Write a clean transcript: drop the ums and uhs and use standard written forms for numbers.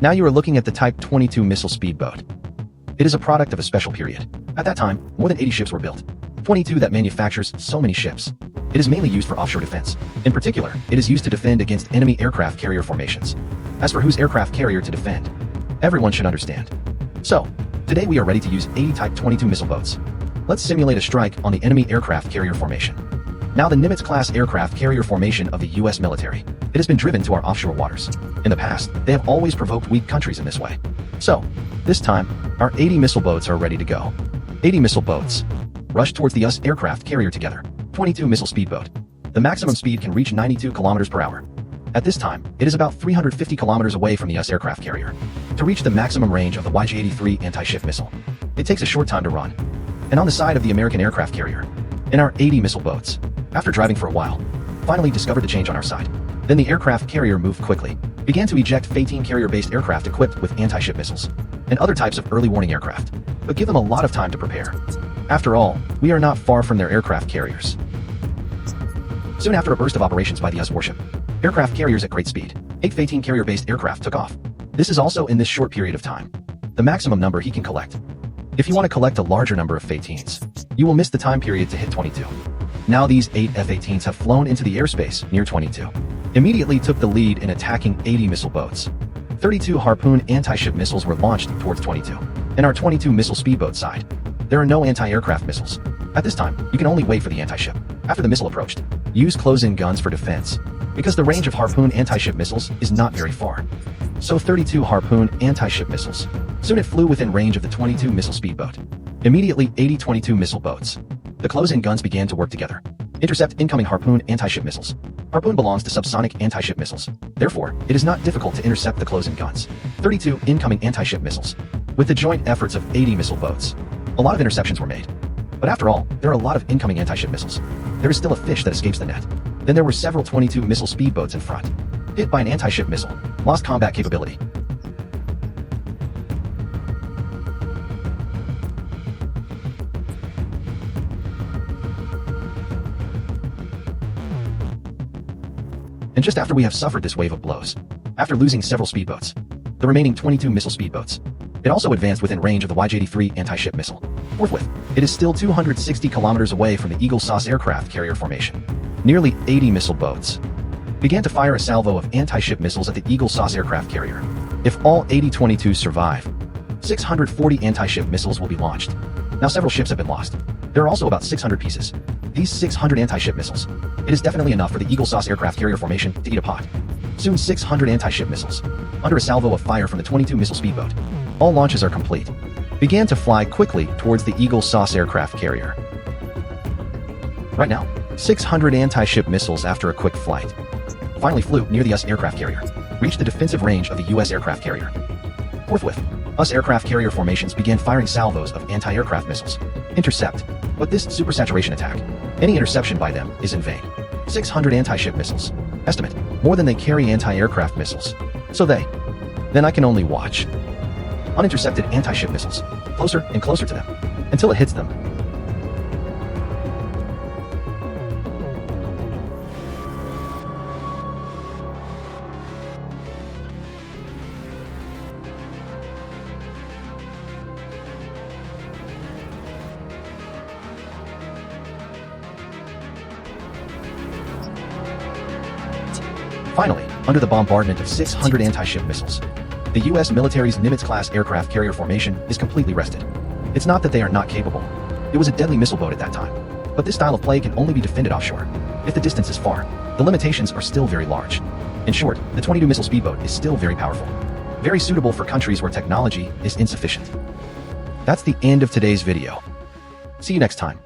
Now you are looking at the Type 22 missile speedboat. It is a product of a special period. At that time, more than 80 ships were built. 22 that manufactures so many ships. It is mainly used for offshore defense. In particular, it is used to defend against enemy aircraft carrier formations. As for whose aircraft carrier to defend, everyone should understand. So, today we are ready to use 80 Type 22 missile boats. Let's simulate a strike on the enemy aircraft carrier formation. Now the Nimitz-class aircraft carrier formation of the US military. It has been driven to our offshore waters. In the past, they have always provoked weak countries in this way. So, this time, our 80 missile boats are ready to go. 80 missile boats. Rush towards the US aircraft carrier together. 22 missile speedboat. The maximum speed can reach 92 kilometers per hour. At this time, it is about 350 kilometers away from the US aircraft carrier. To reach the maximum range of the YJ-83 anti-ship missile, it takes a short time to run. And on the side of the American aircraft carrier, in our 80 missile boats, after driving for a while, finally discovered the change on our side. Then the aircraft carrier moved quickly, began to eject F-18 carrier-based aircraft equipped with anti-ship missiles, and other types of early warning aircraft, but give them a lot of time to prepare. After all, we are not far from their aircraft carriers. Soon after a burst of operations by the US warship, aircraft carriers at great speed, 8 F-18 carrier-based aircraft took off. This is also in this short period of time, the maximum number he can collect. If you want to collect a larger number of F-18s, you will miss the time period to hit 22. Now these 8 F-18s have flown into the airspace near 22. Immediately took the lead in attacking 80 missile boats. 32 Harpoon anti-ship missiles were launched towards 22. In our 22 missile speedboat side, there are no anti-aircraft missiles. At this time, you can only wait for the anti-ship. After the missile approached, use close-in guns for defense, because the range of Harpoon anti-ship missiles is not very far. So 32 Harpoon anti-ship missiles. Soon it flew within range of the 22 missile speedboat. Immediately 80 22 missile boats. The close-in guns began to work together. Intercept incoming Harpoon anti-ship missiles. Harpoon belongs to subsonic anti-ship missiles. Therefore, it is not difficult to intercept the close-in guns. 32 incoming anti-ship missiles. With the joint efforts of 80 missile boats, a lot of interceptions were made. But after all, there are a lot of incoming anti-ship missiles. There is still a fish that escapes the net. Then there were several 22 missile speedboats in front. Hit by an anti-ship missile. Lost combat capability. And just after we have suffered this wave of blows, after losing several speedboats, the remaining 22 missile speedboats, it also advanced within range of the YJ-83 anti-ship missile. Forthwith, it is still 260 kilometers away from the Eagle-Sauce aircraft carrier formation. Nearly 80 missile boats began to fire a salvo of anti-ship missiles at the Eagle-Sauce aircraft carrier. If all 80 22s survive, 640 anti-ship missiles will be launched. Now several ships have been lost. There are also about 600 pieces. These 600 anti-ship missiles, it is definitely enough for the Eagle-Sauce aircraft carrier formation to eat a pot. Soon 600 anti-ship missiles, under a salvo of fire from the 22 missile speedboat. All launches are complete. Began to fly quickly towards the Eagle-Sauce aircraft carrier. Right now, 600 anti-ship missiles after a quick flight finally flew near the US aircraft carrier, reached the defensive range of the US aircraft carrier. Forthwith, US aircraft carrier formations began firing salvos of anti-aircraft missiles. Intercept. But this supersaturation attack, any interception by them is in vain. 600 anti-ship missiles. Estimate, more than they carry anti-aircraft missiles. So then I can only watch. Unintercepted anti-ship missiles, closer and closer to them, until it hits them. Finally, under the bombardment of 600 anti-ship missiles, the US military's Nimitz-class aircraft carrier formation is completely rested. It's not that they are not capable. It was a deadly missile boat at that time. But this style of play can only be defended offshore. If the distance is far, the limitations are still very large. In short, the 22 missile speedboat is still very powerful. Very suitable for countries where technology is insufficient. That's the end of today's video. See you next time.